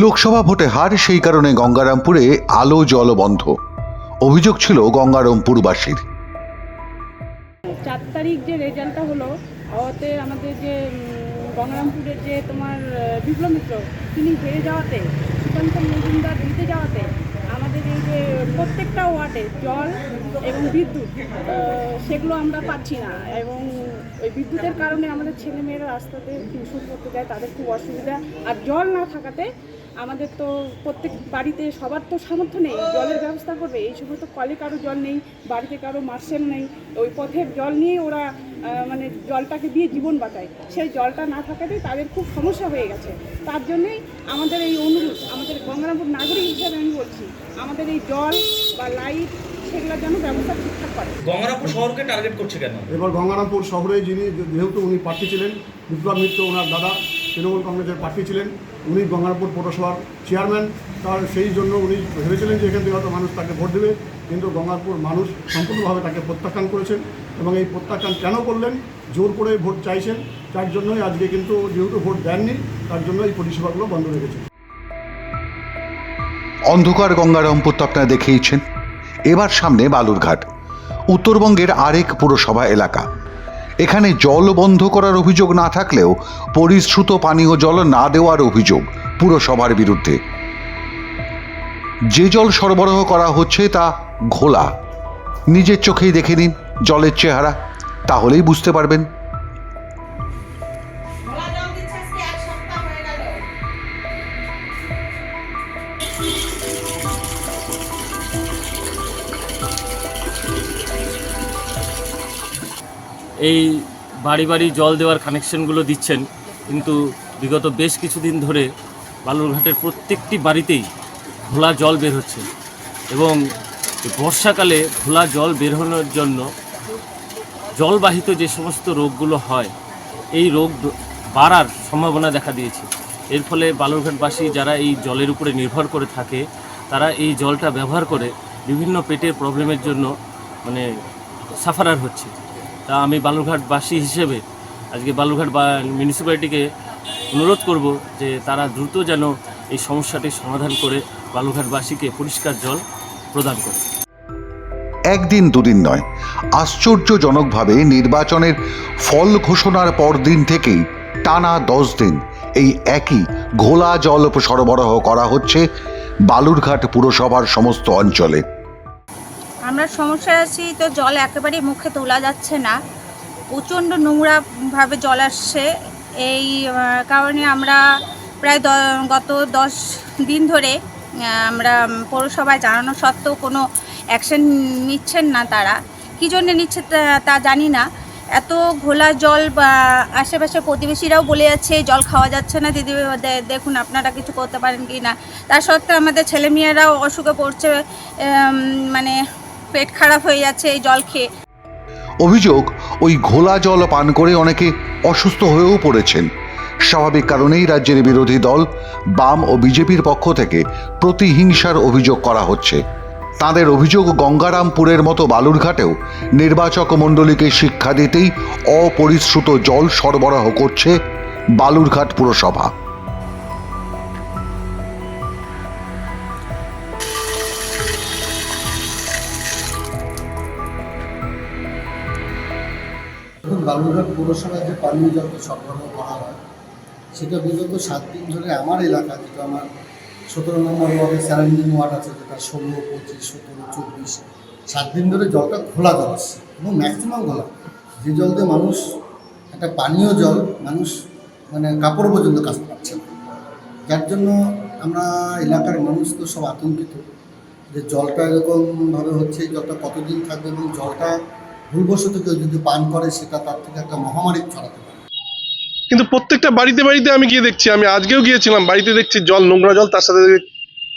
লোকসভা ভোটে হার, সেই কারণে গঙ্গারামপুরে আলো জল বন্ধ। অভিযোগ ছিল গঙ্গারামপুরবাসীর। 4 তারিখ যে রেজাল্টটা হলো, ওতে আমাদের যে গঙ্গারামপুরের যে তোমার বিপ্লব মিত্র তিনি হেরে যাওয়াতে, সুকান্ত মজুমদার জিতে যাওয়াতে আমাদের এই যে প্রত্যেকটা ওয়ার্ডে জল এবং বিদ্যুৎ সেগুলো আমরা পাচ্ছি না। এবং ওই বিদ্যুতের কারণে আমাদের ছেলেমেয়েরা রাস্তাতে টিউশন করতে যায়, তাদের খুব অসুবিধা। আর জল না থাকাতে আমাদের তো প্রত্যেক বাড়িতে সবার তো সামর্থ্য নেই জলের ব্যবস্থা করবে। এই সময় তো কলে কারো জল নেই, বাড়িতে কারো মার্শেল নেই, ওই পথের জল নিয়ে ওরা মানে জলটাকে দিয়ে জীবন বাঁচায়। সেই জলটা না থাকাতেই তাদের খুব সমস্যা হয়ে গেছে। তার জন্যেই আমাদের এই অনুরোধ, আমাদের গঙ্গারামপুর নাগরিক হিসাবে আমি বলছি, আমাদের এই জল বা লাইট সেগুলোর জন্য ব্যবস্থা ঠিকঠাক করে। গঙ্গারামপুর শহরকে টার্গেট করছে কেন? এবার গঙ্গারামপুর শহরে যেহেতু উনি প্রার্থী ছিলেন, বিপ্লব মিত্র ওনার দাদা তৃণমূল কংগ্রেসের প্রার্থী ছিলেন, উনি গঙ্গারামপুর পৌরসভার চেয়ারম্যান, তার সেই জন্য উনি ভেবেছিলেন যে এখান থেকে হয়তো মানুষ তাকে ভোট দেবে। কিন্তু গঙ্গারামপুর মানুষ সম্পূর্ণভাবে তাকে প্রত্যাখ্যান করেছেন। এবং এই প্রত্যাখ্যান কেন করলেন? জোর করে ভোট চাইছেন, তার জন্যই আজকে কিন্তু যেহেতু ভোট দেননি, তার জন্য এই পরিষেবাগুলো বন্ধ রেখেছেন। অন্ধকার গঙ্গারামপুর তো আপনারা দেখেইছেন। এবার সামনে বালুরঘাট, উত্তরবঙ্গের আরেক পুরসভা এলাকা। এখানে জল বন্ধ করার অভিযোগ না থাকলেও পরিশ্রুত পানীয় জল না দেওয়ার অভিযোগ পুরসভার বিরুদ্ধে। যে জল সরবরাহ করা হচ্ছে তা ঘোলা। নিজের চোখেই দেখে নিন জলের চেহারা, তাহলেই বুঝতে পারবেন। এই বাড়ি বাড়ি জল দেওয়ার কানেকশনগুলো দিচ্ছেন, কিন্তু বিগত বেশ কিছুদিন ধরে বালুরঘাটের প্রত্যেকটি বাড়িতেই ঘোলা জল বের হচ্ছে। এবং বর্ষাকালে ঘোলা জল বের হওয়ার জন্য জলবাহিত যে সমস্ত রোগগুলো হয়, এই রোগ বাড়ার সম্ভাবনা দেখা দিয়েছে। এর ফলে বালুরঘাটবাসী যারা এই জলের উপরে নির্ভর করে থাকে, তারা এই জলটা ব্যবহার করে বিভিন্ন পেটের প্রবলেমের জন্য মানে সাফারার হচ্ছে। তা আমি বালুরঘাটবাসী হিসেবে আজকে বালুরঘাট মিউনিসিপ্যালিটিকে অনুরোধ করব যে তারা দ্রুত যেন এই সমস্যাটির সমাধান করে বালুরঘাটবাসীকে পরিষ্কার জল প্রদান করে। একদিন দুদিন নয়, আশ্চর্যজনকভাবে নির্বাচনের ফল ঘোষণার পরদিন থেকেই টানা 10 দিন এই একই ঘোলা জল সরবরাহ করা হচ্ছে বালুরঘাট পুরসভার সমস্ত অঞ্চলে। আমরা সমস্যায় আছি, তো জল একেবারেই মুখে তোলা যাচ্ছে না, প্রচণ্ড নোংরাভাবে জল আসছে। এই কারণে আমরা প্রায় গত 10 দিন ধরে আমরা পৌরসভায় জানানো সত্ত্বেও কোনো অ্যাকশন নিচ্ছেন না। তারা কী জন্য নিচ্ছে তা জানি না। এত ঘোলা জল, আশেপাশে প্রতিবেশীরাও বলে যাচ্ছে জল খাওয়া যাচ্ছে না, দিদি দেখুন আপনারা কিছু করতে পারেন কি না। তার সত্ত্বেও আমাদের ছেলেমেয়েরাও অসুখে পড়ছে, মানে পেট খারাপ হয়ে যাচ্ছে এই জল খেয়ে। অভিযোগ, ওই ঘোলা জল পান করে অনেকে অসুস্থ হয়েও পড়েছেন। স্বাভাবিক কারণেই রাজ্যের বিরোধী দল বাম ও বিজেপির পক্ষ থেকে প্রতিহিংসার অভিযোগ করা হচ্ছে। তাদের অভিযোগ, গঙ্গারামপুরের মতো বালুরঘাটেও নির্বাচক মণ্ডলীকে শিক্ষা দিতেই অপরিশ্রুত জল সরবরাহ করছে বালুরঘাট পুরসভা। বালুরঘাট পৌরসভায় যে পানীয় জল সরবরাহ করা হয়, সেটা বিগত 7 দিন ধরে আমার এলাকা, যেটা আমার 17 নম্বর ওয়ার্ডে সারাউন্ডিং ওয়ার্ড আছে, যেটা 16, 25, 17, 24, 7 দিন ধরে জলটা ঘোলা জল আসছে এবং ম্যাক্সিমাম ঘোলা। যে জল দিয়ে মানুষ, একটা পানীয় জল মানুষ মানে কাপড় পর্যন্ত কাচতে পারছে না। যার জন্য আমরা এলাকার মানুষ তো সব আতঙ্কিত যে জলটা এরকমভাবে হচ্ছে, জলটা কতদিন থাকবে এবং জলটা ভুলবশত কেউ যদি পান করে সেটা তার থেকে একটা মহামারী ছড়াতে পারে। কিন্তু প্রত্যেকটা বাড়িতে বাড়িতে আমি গিয়ে দেখছি, আমি আজকেও গিয়েছিলাম, বাড়িতে দেখছি জল নোংরা জল, তার সাথে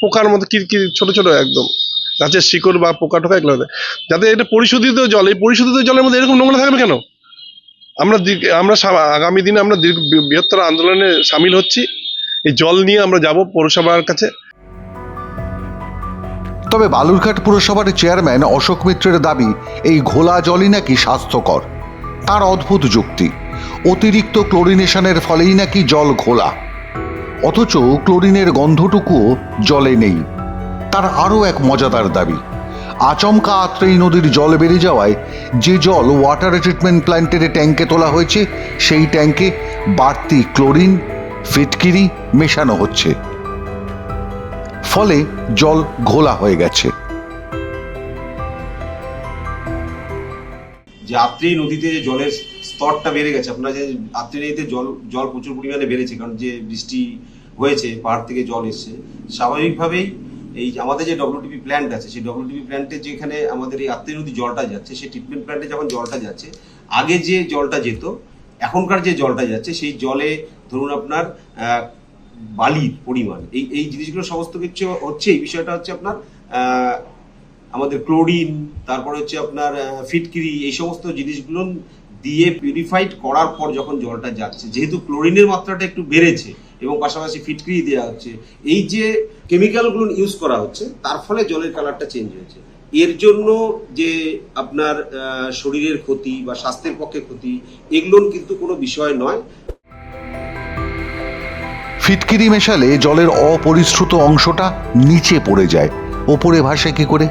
পোকার মতো কিরকির ছোট ছোট একদম গাছের শিকড় বা পোকা টোকা এগুলো। যাতে এটা পরিশোধিত জল, এই পরিশোধিত জলের মধ্যে এরকম নোংরা থাকবে কেন? আমরা আগামী দিনে আমরা বৃহত্তর আন্দোলনে সামিল হচ্ছি। এই জল নিয়ে আমরা যাব পৌরসভার কাছে। তবে বালুরঘাট পুরসভার চেয়ারম্যান অশোক মিত্রের দাবি, এই ঘোলা জলই নাকি স্বাস্থ্যকর। তার অদ্ভুত যুক্তি, অতিরিক্ত ক্লোরিনেশনের ফলেই নাকি জল ঘোলা। অথচ ক্লোরিনের গন্ধটুকুও জলে নেই। তার আরও এক মজাদার দাবি, আচমকা আত্রেই নদীর জল বেড়ে যাওয়ায় যে জল ওয়াটার ট্রিটমেন্ট প্ল্যান্টের ট্যাঙ্কে তোলা হয়েছে সেই ট্যাঙ্কে বাড়তি ক্লোরিন, ফিটকিরি মেশানো হচ্ছে, ফলে জল ঘোলা হয়ে গেছে। যে আত্রেই নদীতে যে জলের স্তরটা বেড়ে গেছে, আপনারা যে আত্রেই নদীতে জল প্রচুর পরিমাণে বেড়েছে, কারণ যে বৃষ্টি হয়েছে, পাহাড় থেকে জল এসছে, স্বাভাবিকভাবেই এই আমাদের যে ডব্লিউটিপি প্ল্যান্ট আছে, সেই ডব্লিউটিপি প্ল্যান্টে যেখানে আমাদের এই আত্রেই নদী জলটা যাচ্ছে, সেই ট্রিটমেন্ট প্ল্যান্টে যখন জলটা যাচ্ছে, আগে যে জলটা যেত, এখনকার যে জলটা যাচ্ছে, সেই জলে ধরুন আপনার বালির পরিমাণ, এই জিনিসগুলো সমস্ত কিছু হচ্ছে। এই বিষয়টা হচ্ছে আপনার আমাদের ক্লোরিন, তারপরে হচ্ছে আপনার ফিটকিরি, এই সমস্ত জিনিসগুলো দিয়ে পিউরিফাইড করার পর যখন জলটা যাচ্ছে, যেহেতু ক্লোরিনের মাত্রাটা একটু বেড়েছে এবং পাশাপাশি ফিটকিরি দেওয়া হচ্ছে, এই যে কেমিক্যালগুলো ইউজ করা হচ্ছে, তার ফলে জলের কালারটা চেঞ্জ হয়েছে। এর জন্য যে আপনার শরীরের ক্ষতি বা স্বাস্থ্যের পক্ষে ক্ষতি, এগুলো কিন্তু কোনো বিষয় নয়। ফিটকিরি মেশালে জলের অপরিশ্রুত অংশটা নিচে পড়ে যায়, ওপরে ভাসে কি করে?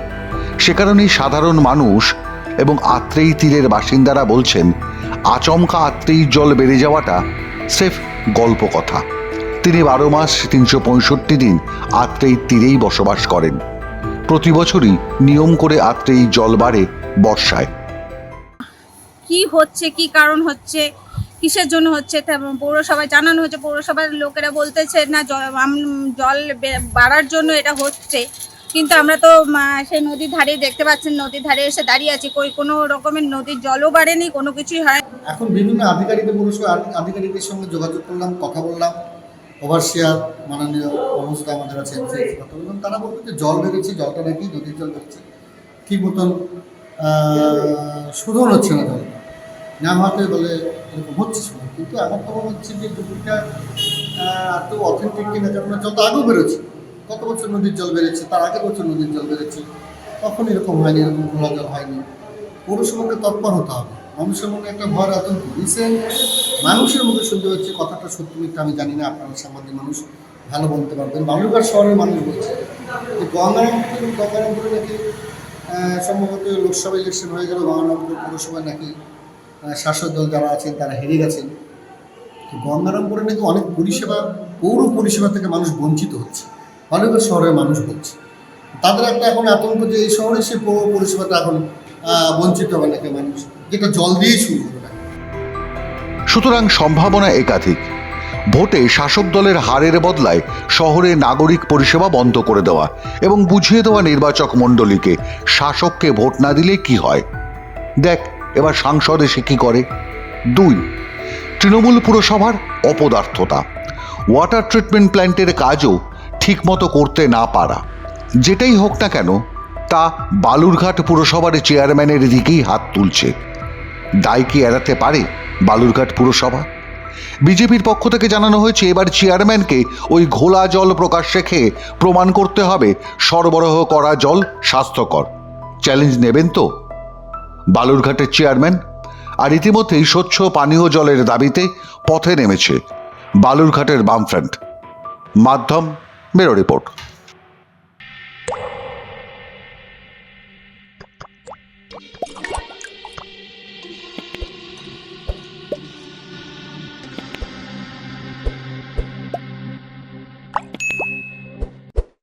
সে কারণেই সাধারণ মানুষ এবং আত্রেই তীরের বাসিন্দারা বলছেন, আচমকা আত্রেই জল বেড়ে যাওয়াটা স্রেফ গল্প কথা। তিনি 12 মাস 365 দিন আত্রেই তীরেই বসবাস করেন। প্রতি বছরই নিয়ম করে আত্রেই জল বাড়ে বর্ষায়। কি হচ্ছে, কি কারণ হচ্ছে, কিসের জন্য হচ্ছে, পৌরসভায় জানানো হচ্ছে, পৌরসভার লোকেরা বলতেছে না জল বাড়ার জন্য এটা হচ্ছে, কিন্তু আমরা তো সেই নদীর ধারে দেখতে পাচ্ছেন, নদীর ধারে এসে দাঁড়িয়ে আছি, কোনো রকমের নদীর জলও বাড়েনি, কোনো কিছুই হয়। এখন বিভিন্ন আধিকারিকদের, পৌরসভা আধিকারিকদের সঙ্গে যোগাযোগ করলাম, কথা বললাম, ওভারসিয়ার মাননীয় অনুষ্ঠিত আমাদের আছে, কথা বললাম, তারা বলতো যে জল বেড়েছে, জলটা নাকি নদীর জল বেড়েছে, ঠিক মতন শোধন হচ্ছে না, জলটা না হওয়াতে বলে এরকম হচ্ছে শোধন। কিন্তু আমার তো মনে হচ্ছে যে দুপুরটা এত অথেন্টিক কিনা, কারণ জল তো আগেও বেরোচ্ছে, গত বছর নদীর জল বেড়েছে, তার আগের বছর নদীর জল বেড়েছে, তখন এরকম হয়নি, এরকম ঘোলা জল হয়নি। পৌরসভাকে তৎপর হতে হবে। মানুষের মনে একটা ভয়, আতঙ্ক রিসেন্ট মানুষের মধ্যে শুনতে হচ্ছে, কথাটা সত্যি মিথ্যা আমি জানি না, আপনারা সাংবাদিক মানুষ ভালো বলতে পারবেন। বালুরঘাট শহরের মানুষ বলছে যে গঙ্গারামপুরে নাকি সম্ভবত লোকসভা ইলেকশন হয়ে গেল, গঙ্গারামপুর পৌরসভায় নাকি শাসক দল যারা আছেন তারা হেরে গেছেন। তো গঙ্গারামপুরে নাকি অনেক পরিষেবা, পৌর পরিষেবা থেকে মানুষ বঞ্চিত হচ্ছে, বালুরঘাট শহরের মানুষ বলছে। তাদের একটা এখন আতঙ্ক যে এই শহরে সে পৌর পরিষেবাটা এখন বঞ্চিত হবে নাকি মানুষ, যেটা জল দিয়েই শুরু হবে না। সুতরাং সম্ভাবনা একাধিক। ভোটে শাসক দলের হারের বদলায় শহরে নাগরিক পরিষেবা বন্ধ করে দেওয়া এবং বুঝিয়ে দেওয়া নির্বাচক মণ্ডলীকে শাসককে ভোট না দিলে কি হয়। দেখ এবার সাংসদ এসে কি করে। 2, তৃণমূল পুরসভার অপদার্থতা, ওয়াটার ট্রিটমেন্ট প্ল্যান্টের কাজও ঠিকমতো করতে না পারা। যেটাই হোক না কেন, তা বালুরঘাট পুরসভার চেয়ারম্যানের দিকেই হাত তুলছে। দায় কি এড়াতে পারে বালুরঘাট পুরসভা? বিজেপির পক্ষ থেকে জানানো হয়েছে, এবার চেয়ারম্যানকে ওই ঘোলা জল প্রকাশ্যে খেয়ে প্রমাণ করতে হবে সরবরাহ করা জল স্বাস্থ্যকর। চ্যালেঞ্জ নেবেন তো বালুরঘাটের চেয়ারম্যান? আর ইতিমধ্যেই স্বচ্ছ পানীয় জলের দাবিতে পথে নেমেছে বালুরঘাটের বামফ্রন্ট। মাধ্যম ব্যুরো রিপোর্ট।